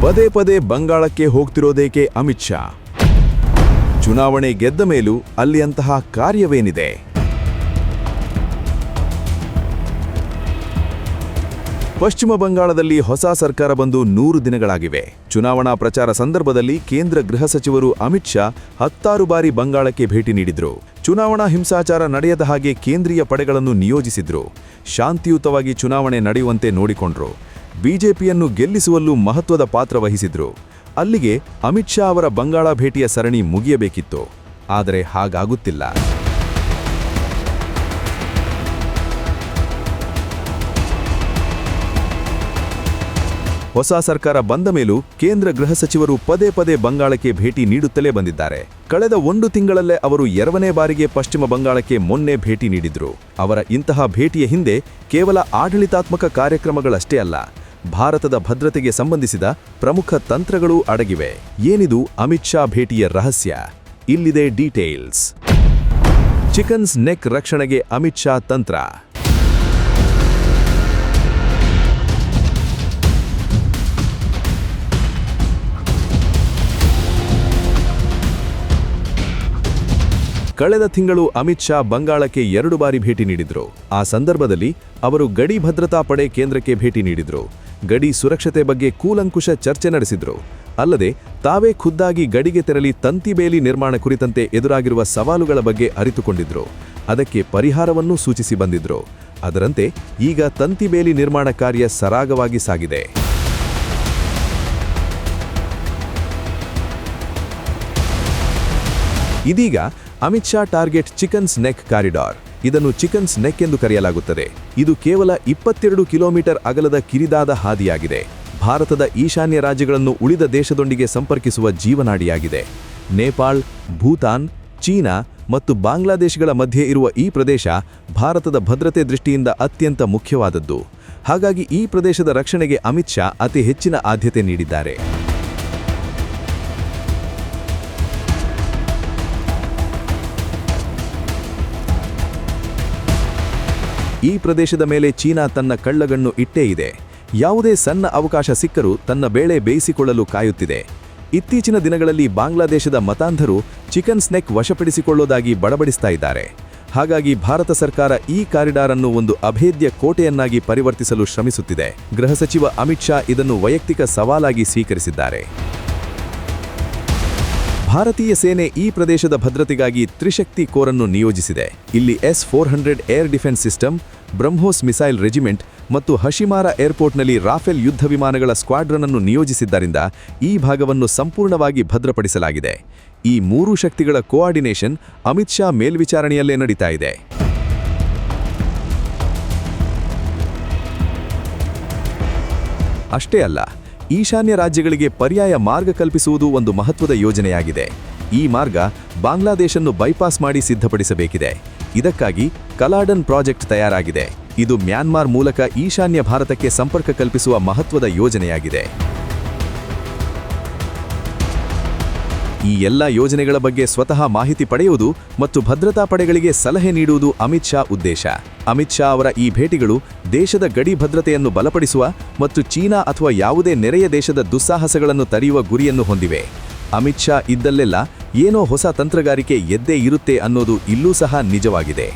ಪದೇ ಪದೇ ಬಂಗಾಳಕ್ಕೆ ಹೋಗ್ತಿರೋದೇಕೆ ಅಮಿತ್ ಶಾ? ಚುನಾವಣೆ ಗೆದ್ದ ಮೇಲೂ ಅಲ್ಲಿ ಅಂತಹ ಕಾರ್ಯವೇನಿದೆ? ಪಶ್ಚಿಮ ಬಂಗಾಳದಲ್ಲಿ ಹೊಸ ಸರ್ಕಾರ ಬಂದು 100 ದಿನಗಳಾಗಿವೆ. ಚುನಾವಣಾ ಪ್ರಚಾರ ಸಂದರ್ಭದಲ್ಲಿ ಕೇಂದ್ರ ಗೃಹ ಸಚಿವರು ಅಮಿತ್ ಶಾ 10 ಬಾರಿ ಬಂಗಾಳಕ್ಕೆ ಭೇಟಿ ನೀಡಿದ್ರು. ಚುನಾವಣಾ ಹಿಂಸಾಚಾರ ನಡೆಯದ ಹಾಗೆ ಕೇಂದ್ರೀಯ ಪಡೆಗಳನ್ನು ನಿಯೋಜಿಸಿದ್ರು. ಶಾಂತಿಯುತವಾಗಿ ಚುನಾವಣೆ ನಡೆಯುವಂತೆ ನೋಡಿಕೊಂಡ್ರು. ಬಿಜೆಪಿಯನ್ನು ಗೆಲ್ಲಿಸುವಲ್ಲೂ ಮಹತ್ವದ ಪಾತ್ರ ವಹಿಸಿದ್ರು. ಅಲ್ಲಿಗೆ ಅಮಿತ್ ಶಾ ಅವರ ಬಂಗಾಳ ಭೇಟಿಯ ಸರಣಿ ಮುಗಿಯಬೇಕಿತ್ತು. ಆದರೆ ಹಾಗಾಗುತ್ತಿಲ್ಲ. ಹೊಸ ಸರ್ಕಾರ ಬಂದ ಮೇಲೂ ಕೇಂದ್ರ ಗೃಹ ಸಚಿವರು ಪದೇ ಪದೇ ಬಂಗಾಳಕ್ಕೆ ಭೇಟಿ ನೀಡುತ್ತಲೇ ಬಂದಿದ್ದಾರೆ. ಕಳೆದ 1 ತಿಂಗಳಲ್ಲೇ ಅವರು 2ನೇ ಬಾರಿಗೆ ಪಶ್ಚಿಮ ಬಂಗಾಳಕ್ಕೆ ಮೊನ್ನೆ ಭೇಟಿ ನೀಡಿದ್ರು. ಅವರ ಇಂತಹ ಭೇಟಿಯ ಹಿಂದೆ ಕೇವಲ ಆಡಳಿತಾತ್ಮಕ ಕಾರ್ಯಕ್ರಮಗಳಷ್ಟೇ ಅಲ್ಲ, ಭಾರತದ ಭದ್ರತೆಗೆ ಸಂಬಂಧಿಸಿದ ಪ್ರಮುಖ ತಂತ್ರಗಳೂ ಅಡಗಿವೆ. ಏನಿದು ಅಮಿತ್ ಶಾ ಭೇಟಿಯ ರಹಸ್ಯ? ಇಲ್ಲಿದೆ ಡೀಟೇಲ್ಸ್. ಚಿಕನ್ಸ್ ನೆಕ್ ರಕ್ಷಣೆಗೆ ಅಮಿತ್ ಶಾ ತಂತ್ರ. ಕಳೆದ ತಿಂಗಳು ಅಮಿತ್ ಶಾ ಬಂಗಾಳಕ್ಕೆ 2 ಬಾರಿ ಭೇಟಿ ನೀಡಿದ್ರು. ಆ ಸಂದರ್ಭದಲ್ಲಿ ಅವರು ಗಡಿ ಭದ್ರತಾ ಪಡೆ ಕೇಂದ್ರಕ್ಕೆ ಭೇಟಿ ನೀಡಿದ್ರು. ಗಡಿ ಸುರಕ್ಷತೆ ಬಗ್ಗೆ ಕೂಲಂಕುಷ ಚರ್ಚೆ ನಡೆಸಿದ್ರು. ಅಲ್ಲದೆ ತಾವೇ ಖುದ್ದಾಗಿ ಗಡಿಗೆ ತೆರಳಿ ತಂತಿಬೇಲಿ ನಿರ್ಮಾಣ ಕುರಿತಂತೆ ಎದುರಾಗಿರುವ ಸವಾಲುಗಳ ಬಗ್ಗೆ ಅರಿತುಕೊಂಡಿದ್ರು. ಅದಕ್ಕೆ ಪರಿಹಾರವನ್ನೂ ಸೂಚಿಸಿ ಬಂದಿದ್ರು. ಅದರಂತೆ ಈಗ ತಂತಿಬೇಲಿ ನಿರ್ಮಾಣ ಕಾರ್ಯ ಸರಾಗವಾಗಿ ಸಾಗಿದೆ. ಇದೀಗ Amit Shah target chickens neck corridor. ಇದನ್ನು ಚಿಕನ್ಸ್ ನೆಕ್ ಎಂದು ಕರೆಯಲಾಗುತ್ತದೆ. ಇದು ಕೇವಲ 22 ಕಿಲೋಮೀಟರ್ ಅಗಲದ ಕಿರಿದಾದ ಹಾದಿಯಾಗಿದೆ. ಭಾರತದ ಈಶಾನ್ಯ ರಾಜ್ಯಗಳನ್ನು ಉಳಿದ ದೇಶದೊಂದಿಗೆ ಸಂಪರ್ಕಿಸುವ ಜೀವನಾಡಿಯಾಗಿದೆ. ನೇಪಾಳ್, ಭೂತಾನ್, ಚೀನಾ ಮತ್ತು ಬಾಂಗ್ಲಾದೇಶಗಳ ಮಧ್ಯೆ ಇರುವ ಈ ಪ್ರದೇಶ ಭಾರತದ ಭದ್ರತೆ ದೃಷ್ಟಿಯಿಂದ ಅತ್ಯಂತ ಮುಖ್ಯವಾದದ್ದು. ಹಾಗಾಗಿ ಈ ಪ್ರದೇಶದ ರಕ್ಷಣೆಗೆ ಅಮಿತ್ ಶಾ ಅತಿ ಹೆಚ್ಚಿನ ಆದ್ಯತೆ ನೀಡಿದ್ದಾರೆ. ಈ ಪ್ರದೇಶದ ಮೇಲೆ ಚೀನಾ ತನ್ನ ಕಳ್ಳಗಣ್ಣು ಇಟ್ಟೇ ಇದೆ. ಯಾವುದೇ ಸಣ್ಣ ಅವಕಾಶ ಸಿಕ್ಕರೂ ತನ್ನ ಬೇಳೆ ಬೇಯಿಸಿಕೊಳ್ಳಲು ಕಾಯುತ್ತಿದೆ. ಇತ್ತೀಚಿನ ದಿನಗಳಲ್ಲಿ ಬಾಂಗ್ಲಾದೇಶದ ಮತಾಂಧರು ಚಿಕನ್ಸ್ ನೆಕ್ ವಶಪಡಿಸಿಕೊಳ್ಳೋದಾಗಿ ಬಡಬಡಿಸ್ತಾ ಇದ್ದಾರೆ. ಹಾಗಾಗಿ ಭಾರತ ಸರ್ಕಾರ ಈ ಕಾರಿಡಾರ್ ಅನ್ನು ಒಂದು ಅಭೇದ್ಯ ಕೋಟೆಯನ್ನಾಗಿ ಪರಿವರ್ತಿಸಲು ಶ್ರಮಿಸುತ್ತಿದೆ. ಗೃಹ ಸಚಿವ ಅಮಿತ್ ಶಾ ಇದನ್ನು ವೈಯಕ್ತಿಕ ಸವಾಲಾಗಿ ಸ್ವೀಕರಿಸಿದ್ದಾರೆ. ಭಾರತೀಯ ಸೇನೆ ಈ ಪ್ರದೇಶದ ಭದ್ರತೆಗಾಗಿ ತ್ರಿಶಕ್ತಿ ಕೋರನ್ನು ನಿಯೋಜಿಸಿದೆ. ಇಲ್ಲಿ S-400 air defence system, BrahMos missile regiment ಮತ್ತು ಹಶಿಮಾರಾ ಏರ್ಪೋರ್ಟ್ನಲ್ಲಿ ರಾಫೆಲ್ ಯುದ್ಧ ವಿಮಾನಗಳ ಸ್ಕ್ವಾಡ್ರನ್ ಅನ್ನು ನಿಯೋಜಿಸಿದ್ದರಿಂದ ಈ ಭಾಗವನ್ನು ಸಂಪೂರ್ಣವಾಗಿ ಭದ್ರಪಡಿಸಲಾಗಿದೆ. ಈ 3 ಶಕ್ತಿಗಳ ಕೋಆರ್ಡಿನೇಷನ್ ಅಮಿತ್ ಶಾ ಮೇಲ್ವಿಚಾರಣೆಯಲ್ಲೇ ನಡೀತಾ ಇದೆ. ಅಷ್ಟೇ ಅಲ್ಲ, ಈಶಾನ್ಯ ರಾಜ್ಯಗಳಿಗೆ ಪರ್ಯಾಯ ಮಾರ್ಗ ಕಲ್ಪಿಸುವುದು ಒಂದು ಮಹತ್ವದ ಯೋಜನೆಯಾಗಿದೆ. ಈ ಮಾರ್ಗ ಬಾಂಗ್ಲಾದೇಶನ್ನು ಬೈಪಾಸ್ ಮಾಡಿ ಸಿದ್ಧಪಡಿಸಬೇಕಿದೆ. ಇದಕ್ಕಾಗಿ ಕಲಾಡನ್ ಪ್ರಾಜೆಕ್ಟ್ ತಯಾರಾಗಿದೆ. ಇದು ಮ್ಯಾನ್ಮಾರ್ ಮೂಲಕ ಈಶಾನ್ಯ ಭಾರತಕ್ಕೆ ಸಂಪರ್ಕ ಕಲ್ಪಿಸುವ ಮಹತ್ವದ ಯೋಜನೆಯಾಗಿದೆ. ಈ ಎಲ್ಲ ಯೋಜನೆಗಳ ಬಗ್ಗೆ ಸ್ವತಃ ಮಾಹಿತಿ ಪಡೆಯುವುದು ಮತ್ತು ಭದ್ರತಾ ಪಡೆಗಳಿಗೆ ಸಲಹೆ ನೀಡುವುದು ಅಮಿತ್ ಶಾ ಉದ್ದೇಶ. ಅಮಿತ್ ಶಾ ಅವರ ಈ ಭೇಟಿಗಳು ದೇಶದ ಗಡಿ ಭದ್ರತೆಯನ್ನು ಬಲಪಡಿಸುವ ಮತ್ತು ಚೀನಾ ಅಥವಾ ಯಾವುದೇ ನೆರೆಯ ದೇಶದ ದುಸ್ಸಾಹಸಗಳನ್ನು ತಡೆಯುವ ಗುರಿಯನ್ನು ಹೊಂದಿವೆ. ಅಮಿತ್ ಶಾ ಇದ್ದಲ್ಲೆಲ್ಲ ಏನೋ ಹೊಸ ತಂತ್ರಗಾರಿಕೆ ಎದ್ದೇ ಇರುತ್ತೆ ಅನ್ನೋದು ಇಲ್ಲೂ ಸಹ ನಿಜವಾಗಿದೆ.